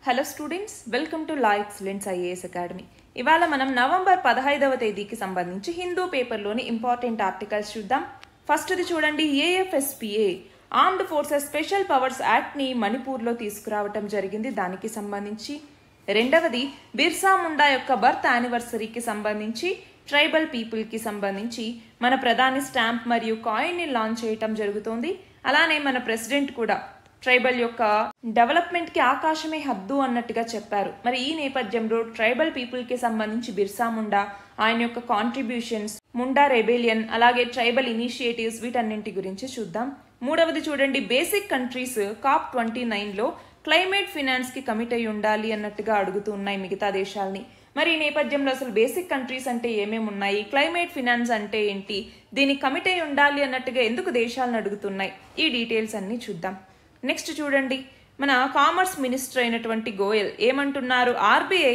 Hello students, welcome to law excellence IAS academy. ఇవాళ మనం November 15వ తేదీకి సంబంధించి హిందూ పేపర్లోని ఇంపార్టెంట్ ఆర్టికల్స్ చూద్దాం. ఫస్ట్ది చూడండి, AFSPA armed forces special powers యాక్ట్ని మణిపూర్లో తీసుకురావటం జరిగింది, దానికి సంబంధించి. రెండవది, బిర్సా ముండా యొక్క బర్త్ యానివర్సరీకి సంబంధించి ట్రైబల్ పీపుల్కి సంబంధించి మన ప్రధాని స్టాంప్ మరియు కాయిన్ని లాంచ్ చేయటం జరుగుతోంది. అలానే మన ప్రెసిడెంట్ కూడా ట్రైబల్ యొక్క డెవలప్మెంట్ కి ఆకాశమే హద్దు అన్నట్టుగా చెప్పారు. మరి ఈ నేపథ్యంలో ట్రైబల్ పీపుల్ కి సంబంధించి బిర్సా ముండా, ఆయన యొక్క కాంట్రిబ్యూషన్స్, ముండా రెబెలియన్, అలాగే ట్రైబల్ ఇనిషియేటివ్స్, వీటన్నింటి గురించి చూద్దాం. మూడవది చూడండి, బేసిక్ కంట్రీస్ COP29లో క్లైమేట్ ఫినాన్స్ కి కమిట్ అయి ఉండాలి అన్నట్టుగా అడుగుతూ ఉన్నాయి మిగతా దేశాలని. మరి ఈ నేపథ్యంలో అసలు బేసిక్ కంట్రీస్ అంటే ఏమేమి ఉన్నాయి, క్లైమేట్ ఫినాన్స్ అంటే ఏంటి, దీనికి కమిట్ అయి ఉండాలి అన్నట్టుగా ఎందుకు దేశాలను అడుగుతున్నాయి, ఈ డీటెయిల్స్ అన్ని చూద్దాం. నెక్స్ట్ చూడండి, మన కామర్స్ మినిస్టర్ అయినటువంటి గోయల్ ఏమంటున్నారు, ఆర్బీఐ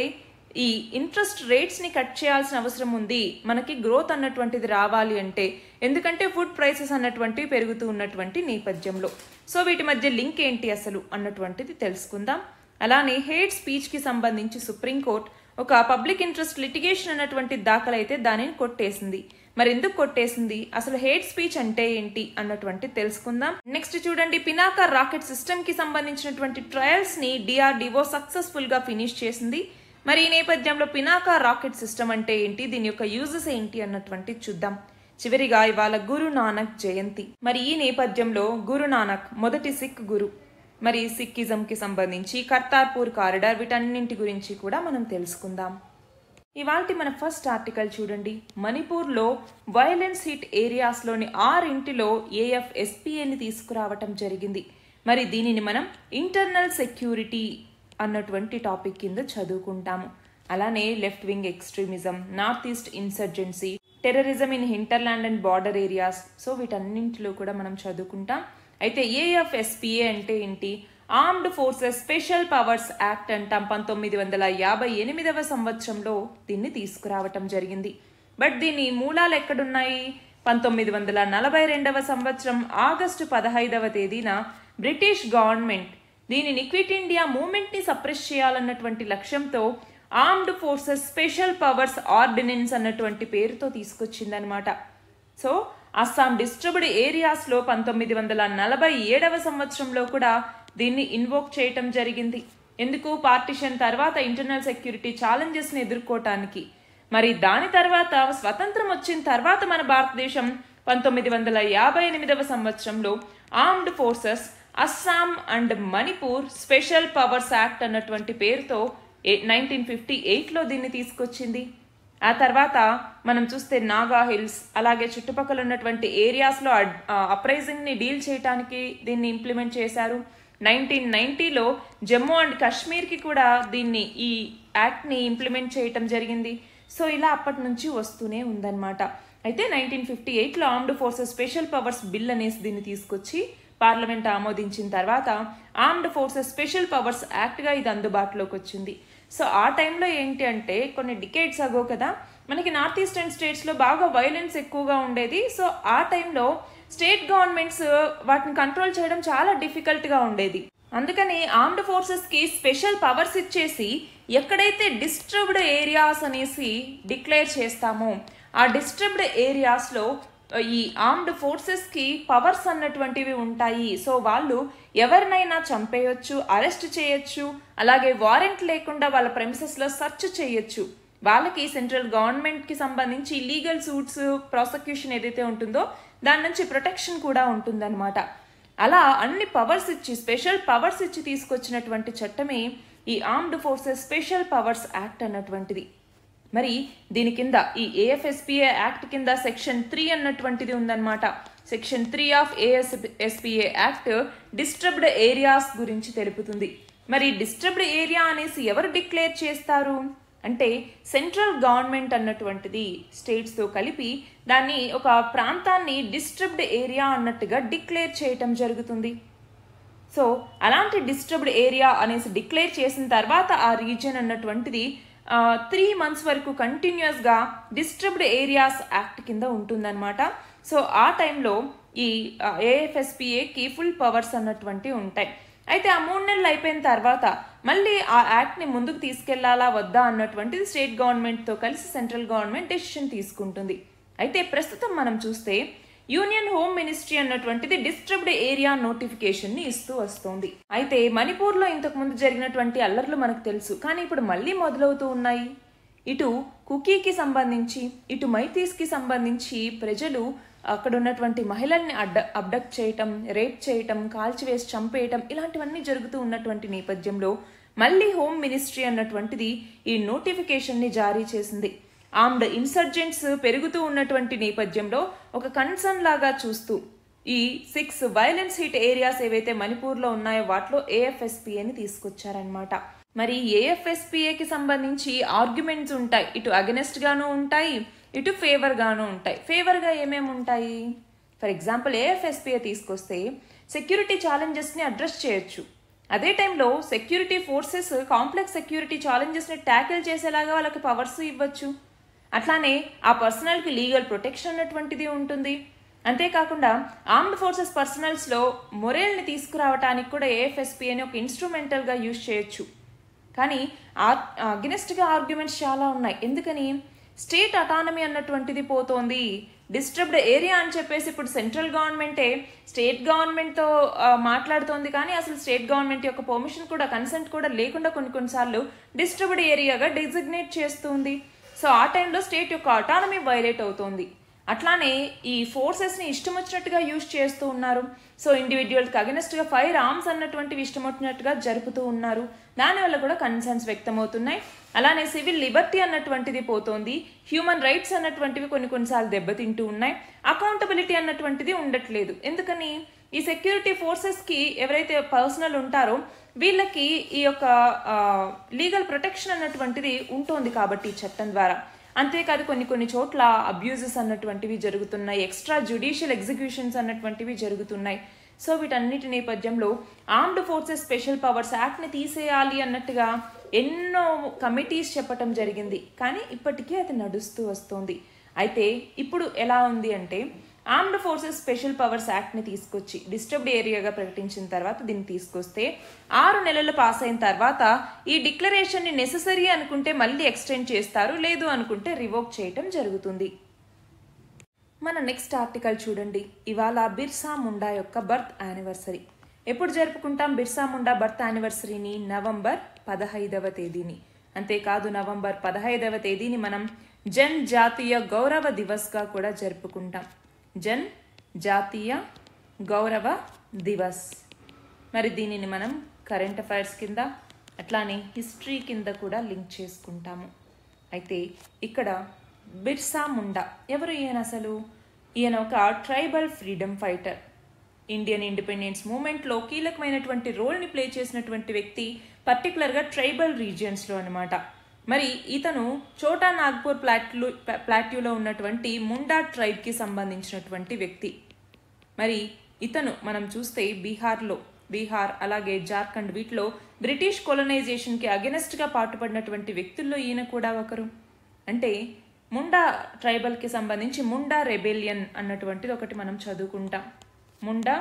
ఈ ఇంట్రెస్ట్ రేట్స్ ని కట్ చేయాల్సిన అవసరం ఉంది, మనకి గ్రోత్ అన్నటువంటిది రావాలి అంటే, ఎందుకంటే ఫుడ్ ప్రైసెస్ అన్నటువంటివి పెరుగుతూ ఉన్నటువంటి నేపథ్యంలో. సో వీటి మధ్య లింక్ ఏంటి అసలు అన్నటువంటిది తెలుసుకుందాం. అలానే హేట్ స్పీచ్ కి సంబంధించి సుప్రీంకోర్టు ఒక పబ్లిక్ ఇంట్రెస్ట్ లిటిగేషన్ అన్నటువంటి దాఖలైతే దానిని కొట్టేసింది. మరి ఎందుకు కొట్టేసింది, అసలు హేట్ స్పీచ్ అంటే ఏంటి అన్నటువంటి తెలుసుకుందాం. నెక్స్ట్ చూడండి, పినాకా రాకెట్ సిస్టమ్ కి సంబంధించినటువంటి ట్రయల్స్ ని డిఆర్డిఓ సక్సెస్ఫుల్ గా ఫినిష్ చేసింది. మరి ఈ నేపథ్యంలో పినాకా రాకెట్ సిస్టమ్ అంటే ఏంటి, దీని యొక్క యూజెస్ ఏంటి అన్నటువంటి చూద్దాం. చివరిగా ఇవాళ గురు నానక్ జయంతి. మరి ఈ నేపథ్యంలో గురు నానక్ మొదటి సిక్ గురు, మరి సిక్కిజం కి సంబంధించి కర్తార్పూర్ కారిడార్, వీటన్నింటి గురించి కూడా మనం తెలుసుకుందాం. ఇవాల్టి మన ఫస్ట్ ఆర్టికల్ చూడండి, మణిపూర్లో వైలెన్స్ హిట్ ఏరియాస్లోని 6 ఇంటిలో ఏఎఫ్ఎస్పిఏని తీసుకురావటం జరిగింది. మరి దీనిని మనం ఇంటర్నల్ సెక్యూరిటీ అన్నటువంటి టాపిక్ కింద చదువుకుంటాము. అలానే left wing extremism, north east insurgency, terrorism in hinterland and border areas, so వీటన్నింటిలో కూడా మనం చదువుకుంటాం. అయితే ఏఎఫ్ఎస్పిఏ అంటే ఏంటి, armed forces special powers act అంటాం. 1958వ సంవత్సరంలో దీన్ని తీసుకురావటం జరిగింది. బట్ దీని మూలాలు ఎక్కడున్నాయి, 1942వ సంవత్సరం ఆగస్టు 15వ తేదీన బ్రిటిష్ గవర్నమెంట్ దీనిని క్విట్ ఇండియా మూవ్మెంట్ ని సప్రెస్ చేయాలన్నటువంటి లక్ష్యంతో armed forces special powers ordinance అన్నటువంటి పేరుతో తీసుకొచ్చిందనమాట. సో అస్సాం డిస్ట్రిబ్యూడ్ ఏరియాస్ లో 1947వ సంవత్సరంలో కూడా దీన్ని ఇన్వోక్ చేయటం జరిగింది. ఎందుకు, పార్టిషన్ తర్వాత ఇంటర్నల్ సెక్యూరిటీ ఛాలెంజెస్ ని ఎదుర్కోవటానికి. మరి దాని తర్వాత స్వతంత్రం వచ్చిన తర్వాత మన భారతదేశం 1958వ సంవత్సరంలో armed forces Assam and Manipur special powers act అన్నటువంటి పేరుతో 1958లో దీన్ని తీసుకొచ్చింది. ఆ తర్వాత మనం చూస్తే నాగా హిల్స్, అలాగే చుట్టుపక్కల ఉన్నటువంటి ఏరియాస్ లో అప్రైజింగ్ ని డీల్ చేయడానికి దీన్ని ఇంప్లిమెంట్ చేశారు. 1990లో జమ్మూ అండ్ కాశ్మీర్ కి కూడా దీన్ని, ఈ యాక్ట్ ని ఇంప్లిమెంట్ చేయటం జరిగింది. సో ఇలా అప్పటి నుంచి వస్తూనే ఉందన్నమాట. అయితే 1958లో armed forces special powers bill అనేసి దీన్ని తీసుకొచ్చి పార్లమెంట్ ఆమోదించిన తర్వాత armed forces special powers act గా ఇది అందుబాటులోకి వచ్చింది. సో ఆ టైంలో ఏంటి అంటే, కొన్ని డికేడ్స్ అగో కదా మనకి నార్త్ ఈస్టర్న్ స్టేట్స్ లో బాగా వైలెన్స్ ఎక్కువగా ఉండేది. సో ఆ టైంలో స్టేట్ గవర్నమెంట్స్ వాటిని కంట్రోల్ చేయడం చాలా డిఫికల్ట్ గా ఉండేది. అందుకని ఆర్మ్డ్ ఫోర్సెస్ కి స్పెషల్ పవర్స్ ఇచ్చేసి ఎక్కడైతే డిస్టర్బ్డ్ ఏరియాస్ అనేసి డిక్లేర్ చేస్తామో ఆ డిస్టర్బ్డ్ ఏరియాస్ లో ఈ ఆర్మ్డ్ ఫోర్సెస్ కి పవర్స్ అన్నటువంటివి ఉంటాయి. సో వాళ్ళు ఎవరినైనా చంపేయొచ్చు, అరెస్ట్ చేయొచ్చు, అలాగే వారెంట్ లేకుండా వాళ్ళ ప్రెమిసెస్ లో సర్చ్ చేయొచ్చు. వాళ్ళకి సెంట్రల్ గవర్నమెంట్ కి సంబంధించి లీగల్ సూట్స్, ప్రాసిక్యూషన్ ఏదైతే ఉంటుందో దాని నుంచి ప్రొటెక్షన్ కూడా ఉంటుందన్నమాట. అలా అన్ని పవర్స్ ఇచ్చి, స్పెషల్ పవర్స్ ఇచ్చి తీసుకొచ్చినటువంటి చట్టమే ఈ armed forces special powers act అన్నటువంటిది. మరి దీని కింద ఈ ఏఎఫ్ఎస్పిఏ యాక్ట్ కింద సెక్షన్ 3 అన్నటువంటిది ఉందన్నమాట. Section 3 of AFSPA act disturbed areas గురించి తెలుపుతుంది. మరి డిస్టర్బ్డ్ ఏరియా అనేసి ఎవరు డిక్లేర్ చేస్తారు అంటే, సెంట్రల్ గవర్నమెంట్ అన్నటువంటిది స్టేట్స్ తో కలిపి దాన్ని, ఒక ప్రాంతాన్ని డిస్టర్బ్డ్ ఏరియా అన్నట్టుగా డిక్లేర్ చేయటం జరుగుతుంది. సో అలాంటి డిస్టర్బ్డ్ ఏరియా అనేసి డిక్లేర్ చేసిన తర్వాత ఆ రీజియన్ అన్నటువంటిది 3 months వరకు కంటిన్యూస్ గా డిస్టర్బ్డ్ ఏరియాస్ యాక్ట్ కింద ఉంటుందన్నమాట. సో ఆ టైంలో ఈ ఏఎఫ్ఎస్పిఏకి ఫుల్ పవర్స్ అన్నటువంటి ఉంటాయి. అయితే ఆ 3 నెలలు అయిపోయిన తర్వాత మళ్ళీ ఆ యాక్ట్ని ముందుకు తీసుకెళ్లాలా వద్దా అన్నటువంటిది స్టేట్ గవర్నమెంట్తో కలిసి సెంట్రల్ గవర్నమెంట్ డెసిషన్ తీసుకుంటుంది. అయితే ప్రస్తుతం మనం చూస్తే యూనియన్ హోమ్ మినిస్ట్రీ అన్నటువంటిది డిస్టర్బ్డ్ ఏరియా నోటిఫికేషన్ని ఇస్తూ వస్తోంది. అయితే మణిపూర్లో ఇంతకుముందు జరిగినటువంటి అల్లర్లు మనకు తెలుసు, కానీ ఇప్పుడు మళ్ళీ మొదలవుతూ ఉన్నాయి. ఇటు కుకీకి సంబంధించి, ఇటు మైతీస్కి సంబంధించి ప్రజలు అక్కడ ఉన్నటువంటి మహిళల్ని అబ్డక్ట్ చేయటం, రేప్ చేయటం, కాల్చివేసి చంపేయటం ఇలాంటివన్నీ జరుగుతూ ఉన్నటువంటి నేపథ్యంలో మళ్ళీ హోమ్ మినిస్ట్రీ అన్నటువంటిది ఈ నోటిఫికేషన్ని జారీ చేసింది. ఆర్మ్డ్ ఇన్సర్జెంట్స్ పెరుగుతూ ఉన్నటువంటి నేపథ్యంలో ఒక కన్సర్న్ లాగా చూస్తూ ఈ 6 వైలెన్స్ హిట్ ఏరియాస్ ఏవైతే మణిపూర్లో ఉన్నాయో వాటిలో ఏఎఫ్ఎస్పిఏని తీసుకొచ్చారనమాట. మరి ఏఎఫ్ఎస్పిఏకి సంబంధించి ఆర్గ్యుమెంట్స్ ఉంటాయి, ఇటు అగెనెస్ట్ గాను ఉంటాయి, ఇటు ఫేవర్ గాను ఉంటాయి. ఫేవర్ గా ఏమేమి ఉంటాయి? ఫర్ ఎగ్జాంపుల్ ఏఎఫ్ఎస్పిఏ తీసుకొస్తే సెక్యూరిటీ ఛాలెంజెస్ ని అడ్రస్ చేయొచ్చు. అదే టైంలో security forces complex security challenges ని ట్యాకిల్ చేసేలాగా వాళ్ళకి పవర్స్ ఇవ్వచ్చు. అట్లానే ఆ పర్సనల్ కి లీగల్ ప్రొటెక్షన్ అన్నటువంటిది ఉంటుంది. అంతేకాకుండా ఆర్మ్డ్ ఫోర్సెస్ పర్సనల్స్ లో మొరేల్ ని తీసుకురావడానికి కూడా ఏఎఫ్ఎస్పిఏని ఒక ఇన్స్ట్రుమెంటల్ గా యూజ్ చేయొచ్చు. కానీ అగెనెస్ట్ గా ఆర్గ్యుమెంట్స్ చాలా ఉన్నాయి. ఎందుకని? స్టేట్ అటానమీ అన్నటువంటిది పోతోంది. డిస్టర్బ్డ్ ఏరియా అని చెప్పేసి ఇప్పుడు సెంట్రల్ గవర్నమెంటే స్టేట్ గవర్నమెంట్తో మాట్లాడుతోంది, కానీ అసలు స్టేట్ గవర్నమెంట్ యొక్క పర్మిషన్ కూడా, కన్సెంట్ కూడా లేకుండా కొన్నిసార్లు డిస్టర్బ్డ్ ఏరియాగా డిజిగ్నేట్ చేస్తుంది. సో ఆ టైంలో స్టేట్ యొక్క అటానమీ వైలేట్ అవుతోంది. అట్లానే ఈ ఫోర్సెస్ని ఇష్టం వచ్చినట్టుగా యూజ్ చేస్తూ ఉన్నారు. సో ఇండివిజువల్కి అగెనెస్ట్గా ఫైర్ ఆర్మ్స్ అన్నటువంటివి ఇష్టం వచ్చినట్టుగా జరుపుతూ ఉన్నారు. దానివల్ల కూడా కన్సర్న్స్ వ్యక్తమవుతున్నాయి. అలానే సివిల్ లిబర్టీ అన్నటువంటిది పోతోంది. హ్యూమన్ రైట్స్ అన్నటువంటివి కొన్నిసార్లు దెబ్బతింటూ ఉన్నాయి. అకౌంటబిలిటీ అన్నటువంటిది ఉండట్లేదు. ఎందుకని? ఈ సెక్యూరిటీ ఫోర్సెస్కి ఎవరైతే పర్సనల్ ఉంటారో వీళ్ళకి ఈ యొక్క లీగల్ ప్రొటెక్షన్ అన్నటువంటిది ఉంటుంది కాబట్టి ఈ చట్టం ద్వారా. అంతేకాదు కొన్ని చోట్ల అబ్యూజెస్ అన్నటువంటివి జరుగుతున్నాయి, ఎక్స్ట్రా జ్యుడిషియల్ ఎగ్జిక్యూషన్స్ అన్నటువంటివి జరుగుతున్నాయి. సో వీటన్నిటి నేపథ్యంలో ఆర్మ్డ్ ఫోర్సెస్ స్పెషల్ పవర్స్ యాక్ట్ని తీసేయాలి అన్నట్టుగా ఎన్నో కమిటీస్ చెప్పటం జరిగింది, కానీ ఇప్పటికీ అది నడుస్తూ వస్తుంది. అయితే ఇప్పుడు ఎలా ఉంది అంటే ఆర్మ్డ్ ఫోర్సెస్ స్పెషల్ పవర్స్ యాక్ట్ని తీసుకొచ్చి డిస్టర్బ్డ్ ఏరియాగా ప్రకటించిన తర్వాత దీన్ని తీసుకొస్తే 6 నెలలు పాస్ అయిన తర్వాత ఈ డిక్లరేషన్ని నెససరీ అనుకుంటే మళ్ళీ ఎక్స్టెండ్ చేస్తారు, లేదు అనుకుంటే రివోక్ చేయటం జరుగుతుంది. మన నెక్స్ట్ ఆర్టికల్ చూడండి. ఇవాళ బిర్సా ముండా యొక్క బర్త్ యానివర్సరీ. ఎప్పుడు జరుపుకుంటాం బిర్సా ముండా బర్త్ యానివర్సరీని? నవంబర్ 15వ తేదీని. అంతేకాదు నవంబర్ 15వ తేదీని మనం జన్ జాతీయ గౌరవ దివస్గా కూడా జరుపుకుంటాం. జన్ జాతీయ గౌరవ దివస్. మరి దీనిని మనం కరెంట్ అఫైర్స్ కింద అట్లానే హిస్టరీ కింద కూడా లింక్ చేసుకుంటాము. అయితే ఇక్కడ బిర్సా ముండా ఎవరు? ఈయన అసలు ఈయన ఒక tribal freedom fighter. Indian independence మూమెంట్లో కీలకమైనటువంటి రోల్ని ప్లే చేసినటువంటి వ్యక్తి, పర్టికులర్గా ట్రైబల్ రీజియన్స్లో అనమాట. మరి ఇతను చోటా నాగ్పూర్ ప్లాట్యూలో ఉన్నటువంటి ముండా ట్రైబ్కి సంబంధించినటువంటి వ్యక్తి. మరి ఇతను మనం చూస్తే బీహార్ అలాగే జార్ఖండ్ వీటిలో బ్రిటిష్ కొలనైజేషన్కి అగెనెస్ట్గా పాటుపడినటువంటి వ్యక్తుల్లో ఈయన కూడా ఒకరు. అంటే ముండా ట్రైబల్కి సంబంధించి ముండా రెబెలియన్ అన్నటువంటిది ఒకటి మనం చదువుకుంటాం. ముండా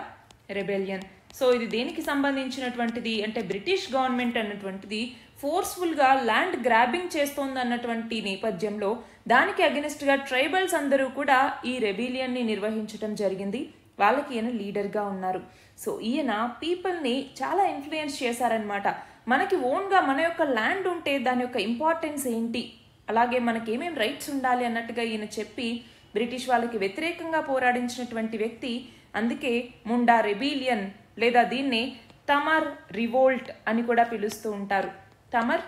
రెబెలియన్. సో ఇది దేనికి సంబంధించినటువంటిది అంటే బ్రిటిష్ గవర్నమెంట్ అన్నటువంటిది ఫోర్స్ఫుల్గా ల్యాండ్ గ్రాబింగ్ చేస్తోంది అన్నటువంటి నేపథ్యంలో దానికి అగెనిస్ట్గా ట్రైబల్స్ అందరూ కూడా ఈ రెబిలియన్ని నిర్వహించడం జరిగింది. వాళ్ళకి ఈయన లీడర్గా ఉన్నారు. సో ఈయన పీపుల్ని చాలా ఇన్ఫ్లుయెన్స్ చేశారనమాట. మనకి ఓన్గా మన యొక్క ల్యాండ్ ఉంటే దాని యొక్క ఇంపార్టెన్స్ ఏంటి, అలాగే మనకి ఏమేమి రైట్స్ ఉండాలి అన్నట్టుగా ఈయన చెప్పి బ్రిటిష్ వాళ్ళకి వ్యతిరేకంగా పోరాడించినటువంటి వ్యక్తి. అందుకే ముండా రెబిలియన్ లేదా దీన్ని తమర్ రివోల్ట్ అని కూడా పిలుస్తూ ఉంటారు. తమర్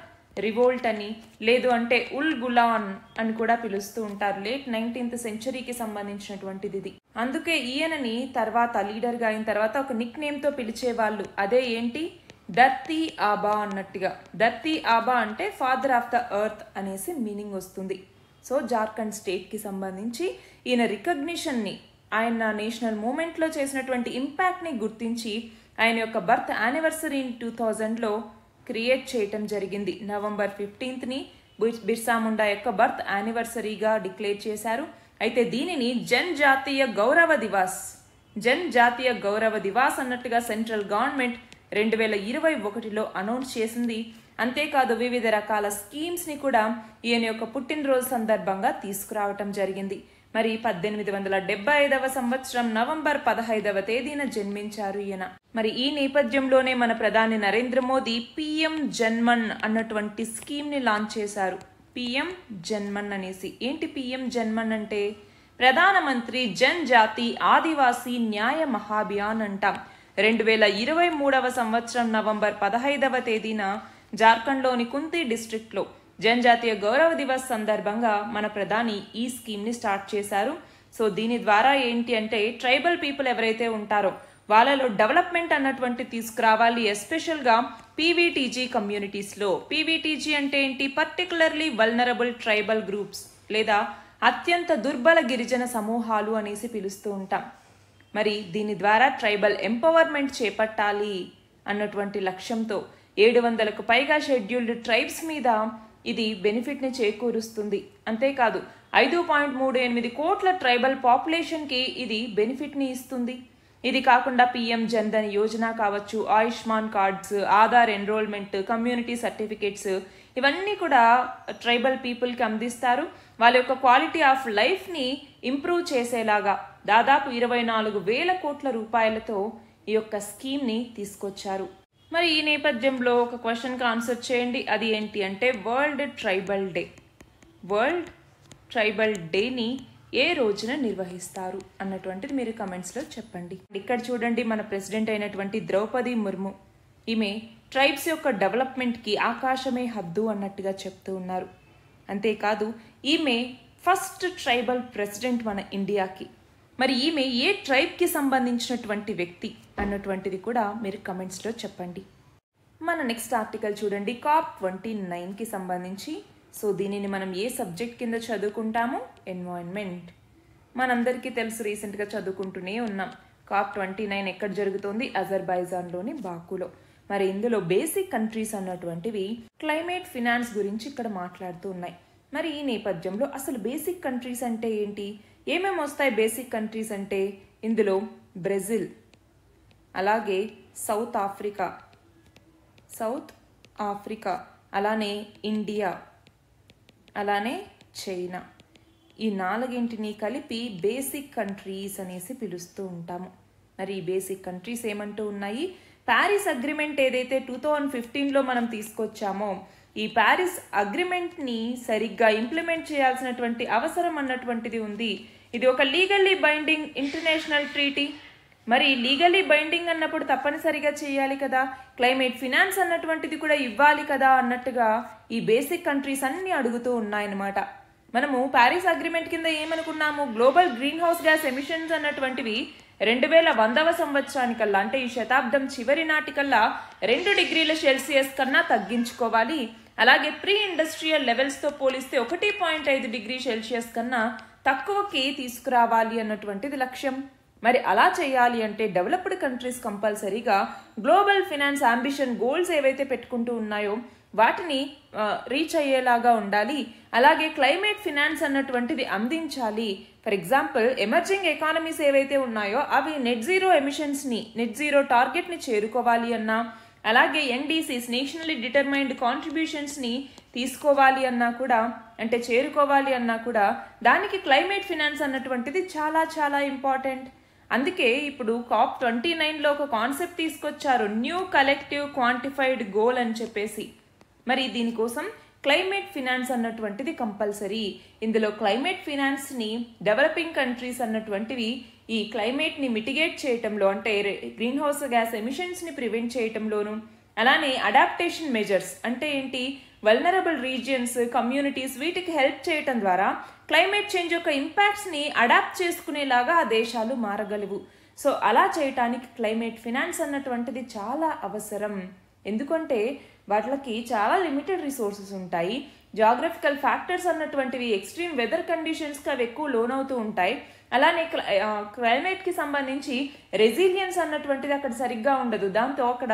రివోల్ట్ అని, లేదు అంటే ఉల్ గులాన్ అని కూడా పిలుస్తూ ఉంటారు. లేట్ 19th సెంచరీకి సంబంధించినటువంటిది ఇది. అందుకే ఈయనని తర్వాత లీడర్గా అయిన తర్వాత ఒక నిక్ నేమ్తో పిలిచేవాళ్ళు. అదే ఏంటి? ధర్తీ ఆబా అన్నట్టుగా. ధర్తీ ఆబా అంటే ఫాదర్ ఆఫ్ ద ఎర్త్ అనేసి మీనింగ్ వస్తుంది. సో జార్ఖండ్ స్టేట్కి సంబంధించి ఈయన రికగ్నిషన్ని, ఆయన నేషనల్ మూమెంట్లో చేసినటువంటి ఇంపాక్ట్ని గుర్తించి ఆయన యొక్క బర్త్ యానివర్సరీ 2000లో క్రియేట్ చేయటం జరిగింది. నవంబర్ 15ని బిర్సా ముండా యొక్క బర్త్ యానివర్సరీగా డిక్లేర్ చేశారు. అయితే దీనిని జన్ జాతీయ గౌరవ దివాస్ అన్నట్టుగా సెంట్రల్ గవర్నమెంట్ 2021లో అనౌన్స్ చేసింది. అంతేకాదు వివిధ రకాల స్కీమ్స్ని కూడా ఈయన యొక్క పుట్టినరోజు సందర్భంగా తీసుకురావటం జరిగింది. మరి 1875వ సంవత్సరం నవంబర్ 15వ తేదీన జన్మించారు ఈయన. మరి ఈ నేపథ్యంలోనే మన ప్రధాని నరేంద్ర మోదీ పిఎం జన్మన్ అన్నటువంటి స్కీమ్ని లాంచ్ చేశారు. పిఎం జన్మన్ అనేసి. ఏంటి పిఎం జన్మన్ అంటే? ప్రధానమంత్రి జన్ జాతి ఆదివాసీ న్యాయ మహాభియాన్ అంటాం. 2023వ సంవత్సరం నవంబర్ 15వ తేదీన జార్ఖండ్లోని కుంతి డిస్ట్రిక్ట్లో జనజాతీయ గౌరవ దివస్ సందర్భంగా మన ప్రధాని ఈ స్కీమ్ని స్టార్ట్ చేశారు. సో దీని ద్వారా ఏంటి అంటే ట్రైబల్ పీపుల్ ఎవరైతే ఉంటారో వాళ్ళలో డెవలప్మెంట్ అన్నటువంటి తీసుకురావాలి. ఎస్పెషల్గా పీవీటీజీ కమ్యూనిటీస్లో. పీవీటీజీ అంటే ఏంటి? పర్టికులర్లీ వల్నరబుల్ ట్రైబల్ గ్రూప్స్ లేదా అత్యంత దుర్బల గిరిజన సమూహాలు అనేసి పిలుస్తూ ఉంటాం. మరి దీని ద్వారా ట్రైబల్ ఎంపవర్మెంట్ చేపట్టాలి అన్నటువంటి లక్ష్యంతో 700కు పైగా షెడ్యూల్డ్ ట్రైబ్స్ మీద ఇది బెనిఫిట్ని చేకూరుస్తుంది. అంతేకాదు 5.38 కోట్ల ట్రైబల్ పాపులేషన్కి ఇది బెనిఫిట్ని ఇస్తుంది. ఇది కాకుండా పిఎం జన్ధన్ యోజన కావచ్చు, Ayushman cards, Aadhaar enrolment, community certificates ఇవన్నీ కూడా ట్రైబల్ పీపుల్కి అందిస్తారు. వాళ్ళ యొక్క క్వాలిటీ ఆఫ్ లైఫ్ని ఇంప్రూవ్ చేసేలాగా దాదాపు 24,000 కోట్ల రూపాయలతో ఈ యొక్క స్కీమ్ని తీసుకొచ్చారు. మరి ఈ నేపథ్యంలో ఒక క్వశ్చన్కి ఆన్సర్ చేయండి. అది ఏంటి అంటే world tribal day. World tribal డేని ఏ రోజున నిర్వహిస్తారు అన్నటువంటిది మీరు కమెంట్స్లో చెప్పండి. ఇక్కడ చూడండి, మన ప్రెసిడెంట్ అయినటువంటి ద్రౌపది ముర్ము ఈమె ట్రైబ్స్ యొక్క డెవలప్మెంట్కి ఆకాశమే హద్దు అన్నట్టుగా చెప్తూ ఉన్నారు. అంతేకాదు ఈమె ఫస్ట్ ట్రైబల్ ప్రెసిడెంట్ మన ఇండియాకి. మరి ఈమె ఏ ట్రైబ్కి సంబంధించినటువంటి వ్యక్తి అన్నటువంటిది కూడా మీరు కమెంట్స్లో చెప్పండి. మన నెక్స్ట్ ఆర్టికల్ చూడండి, COP29కి సంబంధించి. సో దీనిని మనం ఏ సబ్జెక్ట్ కింద చదువుకుంటాము? ఎన్వైరన్మెంట్. మనందరికీ తెలుసు, రీసెంట్గా చదువుకుంటూనే ఉన్నాం. COP29 ఎక్కడ జరుగుతుంది? అజర్బైజాన్లోని బాకులో. మరి ఇందులో బేసిక్ కంట్రీస్ అన్నటువంటివి క్లైమేట్ ఫినాన్స్ గురించి ఇక్కడ మాట్లాడుతూ ఉన్నాయి. మరి ఈ నేపథ్యంలో అసలు బేసిక్ కంట్రీస్ అంటే ఏంటి? ఏమేమి వస్తాయి బేసిక్ కంట్రీస్ అంటే? ఇందులో బ్రెజిల్, అలాగే సౌత్ ఆఫ్రికా, అలానే ఇండియా, అలానే చైనా. ఈ 4ంటిని కలిపి బేసిక్ కంట్రీస్ అనేసి పిలుస్తూ ఉంటాము. మరి ఈ బేసిక్ కంట్రీస్ ఏమంటూ ఉన్నాయి? ప్యారిస్ అగ్రిమెంట్ ఏదైతే 2015లో మనం తీసుకొచ్చామో ఈ ప్యారిస్ అగ్రిమెంట్ని సరిగ్గా ఇంప్లిమెంట్ చేయాల్సినటువంటి అవసరం అన్నటువంటిది ఉంది. ఇది ఒక లీగల్లీ బైండింగ్ ఇంటర్నేషనల్ ట్రీటీ. మరి లీగల్లీ బైండింగ్ అన్నప్పుడు తప్పనిసరిగా చేయాలి కదా, క్లైమేట్ ఫినాన్స్ అన్నటువంటిది కూడా ఇవ్వాలి కదా అన్నట్టుగా ఈ బేసిక్ కంట్రీస్ అన్ని అడుగుతూ ఉన్నాయన్నమాట. మనము ప్యారిస్ అగ్రిమెంట్ కింద ఏమనుకున్నాము? Global greenhouse gas emissions అన్నటువంటివి 2100వ సంవత్సరానికల్లా, అంటే ఈ శతాబ్దం చివరి నాటికల్లా 2 డిగ్రీల సెల్సియస్ కన్నా తగ్గించుకోవాలి. అలాగే ప్రీ ఇండస్ట్రియల్ లెవెల్స్తో పోలిస్తే 1.5 డిగ్రీ సెల్సియస్ కన్నా తక్కువకి తీసుకురావాలి అన్నటువంటిది లక్ష్యం. మరి అలా చేయాలి అంటే డెవలప్డ్ కంట్రీస్ కంపల్సరీగా గ్లోబల్ ఫినాన్స్ అంబిషన్ గోల్స్ ఏవైతే పెట్టుకుంటూ ఉన్నాయో వాటిని రీచ్ అయ్యేలాగా ఉండాలి. అలాగే క్లైమేట్ ఫినాన్స్ అన్నటువంటిది అందించాలి. ఫర్ ఎగ్జాంపుల్ ఎమర్జింగ్ ఎకానమీస్ ఏవైతే ఉన్నాయో అవి నెట్ జీరో టార్గెట్ని చేరుకోవాలి అన్నా, అలాగే ఎన్డీసీస్ నేషనల్లీ డిటర్మైన్డ్ కాంట్రిబ్యూషన్స్ని తీసుకోవాలి అన్నా కూడా, అంటే చేరుకోవాలి అన్నా కూడా దానికి క్లైమేట్ ఫినాన్స్ అన్నటువంటిది చాలా చాలా ఇంపార్టెంట్. అందుకే ఇప్పుడు COP29లో ఒక కాన్సెప్ట్ తీసుకొచ్చారు, న్యూ కలెక్టివ్ క్వాంటిఫైడ్ గోల్ అని చెప్పేసి. మరి దీనికోసం క్లైమేట్ ఫినాన్స్ అన్నటువంటిది కంపల్సరీ. ఇందులో క్లైమేట్ ఫినాన్స్ని డెవలపింగ్ కంట్రీస్ అన్నటువంటివి ఈ క్లైమేట్ని మిటిగేట్ చేయటంలో, అంటే గ్రీన్ హౌస్ గ్యాస్ ఎమిషన్స్ని ప్రివెంట్ చేయటంలోను, అలానే అడాప్టేషన్ మెజర్స్ అంటే ఏంటి, వల్నరబుల్ రీజియన్స్, కమ్యూనిటీస్ వీటికి హెల్ప్ చేయటం ద్వారా క్లైమేట్ చేంజ్ యొక్క ఇంపాక్ట్స్ని అడాప్ట్ చేసుకునేలాగా ఆ దేశాలు మారగలవు. సో అలా చేయటానికి క్లైమేట్ ఫినాన్స్ అన్నటువంటిది చాలా అవసరం. ఎందుకంటే వాటికి చాలా లిమిటెడ్ రిసోర్సెస్ ఉంటాయి. జాగ్రఫికల్ ఫ్యాక్టర్స్ అన్నటువంటివి ఎక్స్ట్రీమ్ వెదర్ కండిషన్స్కి అవి ఎక్కువ లోన్ అవుతూ ఉంటాయి. అలానే క్లైమేట్కి సంబంధించి రెసిలియన్స్ అన్నటువంటిది అక్కడ సరిగ్గా ఉండదు. దాంతో అక్కడ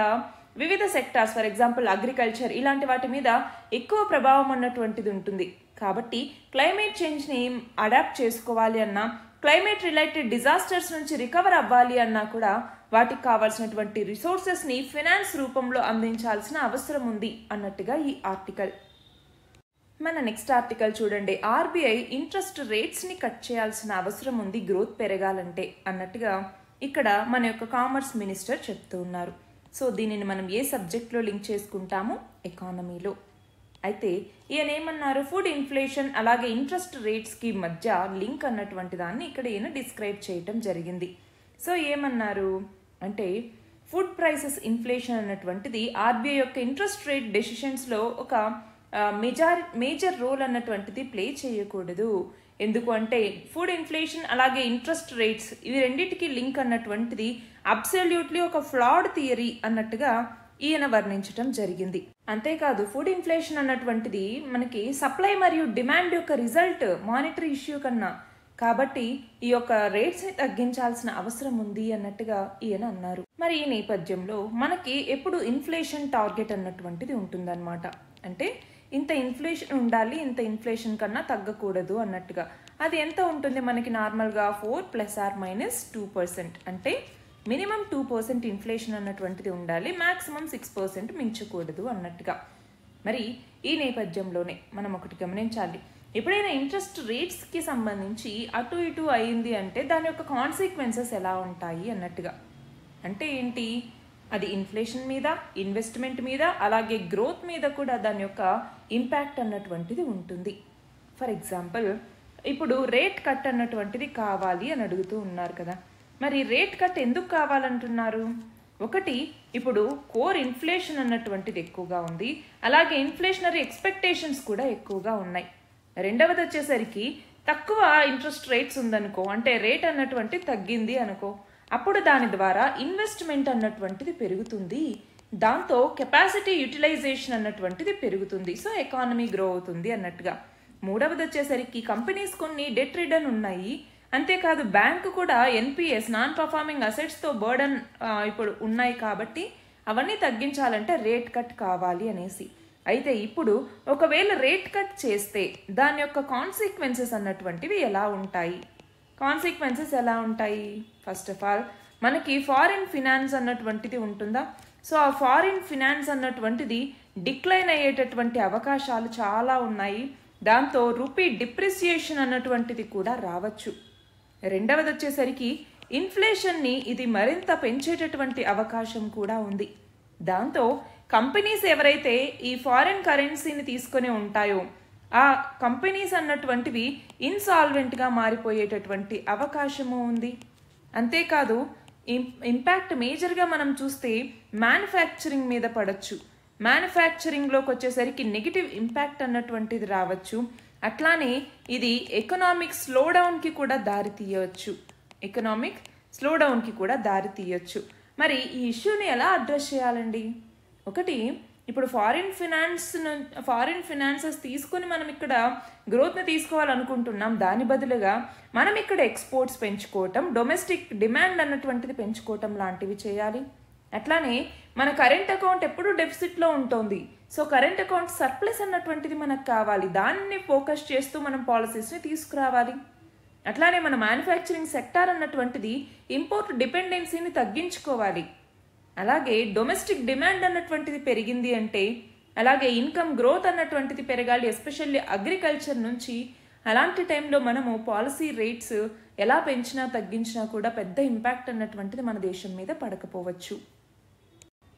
వివిధ సెక్టార్స్, ఫర్ ఎగ్జాంపుల్ అగ్రికల్చర్ ఇలాంటి వాటి మీద ఎక్కువ ప్రభావం అన్నటువంటిది ఉంటుంది. కాబట్టి క్లైమేట్ చేంజ్ని అడాప్ట్ చేసుకోవాలి అన్నా, క్లైమేట్ రిలేటెడ్ డిజాస్టర్స్ నుంచి రికవర్ అవ్వాలి అన్నా కూడా వాటికి కావాల్సినటువంటి రిసోర్సెస్ని ఫినాన్స్ రూపంలో అందించాల్సిన అవసరం ఉంది అన్నట్టుగా ఈ ఆర్టికల్. మన నెక్స్ట్ ఆర్టికల్ చూడండి. ఆర్బీఐ ఇంట్రెస్ట్ రేట్స్ని కట్ చేయాల్సిన అవసరం ఉంది గ్రోత్ పెరగాలంటే అన్నట్టుగా ఇక్కడ మన యొక్క కామర్స్ మినిస్టర్ చెప్తూ ఉన్నారు. సో దీనిని మనం ఏ సబ్జెక్ట్లో లింక్ చేసుకుంటాము? ఎకానమీలో. అయితే ఈయన ఏమన్నారు? ఫుడ్ ఇన్ఫ్లేషన్ అలాగే ఇంట్రెస్ట్ రేట్స్కి మధ్య లింక్ అన్నటువంటి దాన్ని ఇక్కడ ఈయన డిస్క్రైబ్ చేయటం జరిగింది. సో ఏమన్నారు అంటే ఫుడ్ ప్రైసెస్ ఇన్ఫ్లేషన్ అన్నటువంటిది ఆర్బీఐ యొక్క ఇంట్రెస్ట్ రేట్ డెసిషన్స్లో ఒక మేజర్ రోల్ అన్నటువంటిది ప్లే చేయకూడదు. ఎందుకు అంటే ఫుడ్ ఇన్ఫ్లేషన్ అలాగే ఇంట్రెస్ట్ రేట్స్ ఇవి రెండింటికి లింక్ అన్నటువంటిది అబ్సల్యూట్లీ ఒక ఫ్లాడ్ థియరీ అన్నట్టుగా ఈయన వర్ణించటం జరిగింది. అంతేకాదు ఫుడ్ ఇన్ఫ్లేషన్ అన్నటువంటిది మనకి సప్లై మరియు డిమాండ్ యొక్క రిజల్ట్ మానిటరీ ఇష్యూ కన్నా, కాబట్టి ఈ యొక్క రేట్స్ని తగ్గించాల్సిన అవసరం ఉంది అన్నట్టుగా ఈయన అన్నారు. మరి ఈ నేపథ్యంలో మనకి ఎప్పుడు ఇన్ఫ్లేషన్ టార్గెట్ అన్నటువంటిది ఉంటుందన్నమాట. అంటే ఇంత ఇన్ఫ్లేషన్ ఉండాలి, ఇంత ఇన్ఫ్లేషన్ కన్నా తగ్గకూడదు అన్నట్టుగా. అది ఎంత ఉంటుంది మనకి? నార్మల్గా 4 ± 2%. అంటే మినిమం 2% ఇన్ఫ్లేషన్ అన్నటువంటిది ఉండాలి, మ్యాక్సిమం 6% మించకూడదు అన్నట్టుగా. మరి ఈ నేపథ్యంలోనే మనం ఒకటి గమనించాలి. ఎప్పుడైనా ఇంట్రెస్ట్ రేట్స్కి సంబంధించి అటు ఇటు అయింది అంటే దాని యొక్క కాన్సిక్వెన్సెస్ ఎలా ఉంటాయి అన్నట్టుగా. అంటే ఏంటి? అది ఇన్ఫ్లేషన్ మీద, ఇన్వెస్ట్మెంట్ మీద, అలాగే గ్రోత్ మీద కూడా దాని యొక్క ఇంపాక్ట్ అన్నటువంటిది ఉంటుంది. ఫర్ ఎగ్జాంపుల్ ఇప్పుడు రేట్ కట్ అన్నటువంటిది కావాలి అని అడుగుతూ ఉన్నారు కదా. మరి రేట్ కట్ ఎందుకు కావాలంటున్నారు? ఒకటి, ఇప్పుడు కోర్ ఇన్ఫ్లేషన్ అన్నటువంటిది ఎక్కువగా ఉంది, అలాగే ఇన్ఫ్లేషనరీ ఎక్స్పెక్టేషన్స్ కూడా ఎక్కువగా ఉన్నాయి. రెండవది వచ్చేసరికి తక్కువ ఇంట్రెస్ట్ రేట్స్ ఉందనుకో, అంటే రేట్ అన్నటువంటి తగ్గింది అనుకో, అప్పుడు దాని ద్వారా ఇన్వెస్ట్మెంట్ అన్నటువంటిది పెరుగుతుంది, దాంతో కెపాసిటీ యూటిలైజేషన్ అన్నటువంటిది పెరుగుతుంది, సో ఎకానమీ గ్రో అవుతుంది అన్నట్టుగా. మూడవది వచ్చేసరికి కంపెనీస్ కొన్ని డెట్ రిడన్ ఉన్నాయి, అంతేకాదు బ్యాంకు కూడా ఎన్పిఎస్ నాన్ పర్ఫార్మింగ్ అసెట్స్తో బర్డన్ ఇప్పుడు ఉన్నాయి, కాబట్టి అవన్నీ తగ్గించాలంటే రేట్ కట్ కావాలి అనేసి. అయితే ఇప్పుడు ఒకవేళ రేట్ కట్ చేస్తే దాని యొక్క కాన్సిక్వెన్సెస్ అన్నటువంటివి ఎలా ఉంటాయి? కాన్సిక్వెన్సెస్ ఎలా ఉంటాయి? ఫస్ట్ ఆఫ్ ఆల్ మనకి ఫారిన్ ఫినాన్స్ అన్నటువంటిది ఉంటుందా? సో ఆ ఫారిన్ ఫినాన్స్ అన్నటువంటిది డిక్లైన్ అయ్యేటటువంటి అవకాశాలు చాలా ఉన్నాయి, దాంతో రూపీ డిప్రిసియేషన్ అన్నటువంటిది కూడా రావచ్చు. రెండవది వచ్చేసరికి ఇన్ఫ్లేషన్ని ఇది మరింత పెంచేటటువంటి అవకాశం కూడా ఉంది, దాంతో కంపెనీస్ ఎవరైతే ఈ ఫారిన్ కరెన్సీని తీసుకొని ఉంటాయో ఆ కంపెనీస్ అన్నటువంటివి ఇన్సాల్వెంట్గా మారిపోయేటటువంటి అవకాశము ఉంది. అంతేకాదు ఇంపాక్ట్ మేజర్గా మనం చూస్తే మ్యానుఫ్యాక్చరింగ్ మీద పడవచ్చు, మ్యానుఫ్యాక్చరింగ్లోకి వచ్చేసరికి నెగిటివ్ ఇంపాక్ట్ అన్నటువంటిది రావచ్చు. అట్లానే ఇది ఎకనామిక్ స్లోడౌన్కి కూడా దారి తీయవచ్చు, ఎకనామిక్ స్లోడౌన్కి కూడా దారి తీయవచ్చు. మరి ఈ ఇష్యూని ఎలా అడ్రస్ చేయాలండి? ఒకటి, ఇప్పుడు ఫారిన్ ఫినాన్సెస్ తీసుకొని మనం ఇక్కడ గ్రోత్ని తీసుకోవాలనుకుంటున్నాం, దాని బదులుగా మనం ఇక్కడ ఎక్స్పోర్ట్స్ పెంచుకోవటం, డొమెస్టిక్ డిమాండ్ అన్నటువంటిది పెంచుకోవటం లాంటివి చేయాలి. అట్లానే మన కరెంట్ అకౌంట్ ఎప్పుడూ డెఫిసిట్లో ఉంటుంది, సో కరెంట్ అకౌంట్ సర్ప్లస్ అన్నటువంటిది మనకు కావాలి, దాన్ని ఫోకస్ చేస్తూ మనం పాలసీస్ని తీసుకురావాలి. అట్లానే మన మ్యానుఫ్యాక్చరింగ్ సెక్టార్ అన్నటువంటిది ఇంపోర్ట్ డిపెండెన్సీని తగ్గించుకోవాలి. అలాగే డొమెస్టిక్ డిమాండ్ అన్నటువంటిది పెరిగింది అంటే అలాగే ఇన్కమ్ గ్రోత్ అన్నటువంటిది పెరగాలి, ఎస్పెషల్లీ అగ్రికల్చర్ నుంచి. అలాంటి టైంలో మనము పాలసీ రేట్స్ ఎలా పెంచినా తగ్గించినా కూడా పెద్ద ఇంపాక్ట్ అన్నటువంటిది మన దేశం మీద పడకపోవచ్చు.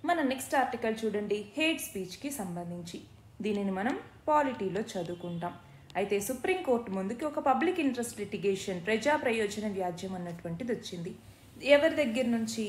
మన నెక్స్ట్ ఆర్టికల్ చూడండి, హేట్ స్పీచ్కి సంబంధించి. దీనిని మనం పాలిటీలో చదువుకుంటాం. అయితే సుప్రీంకోర్టు ముందుకి ఒక పబ్లిక్ ఇంట్రెస్ట్ లిటిగేషన్, ప్రజా ప్రయోజన వ్యాజ్యం అన్నటువంటిది వచ్చింది. ఎవరి దగ్గర నుంచి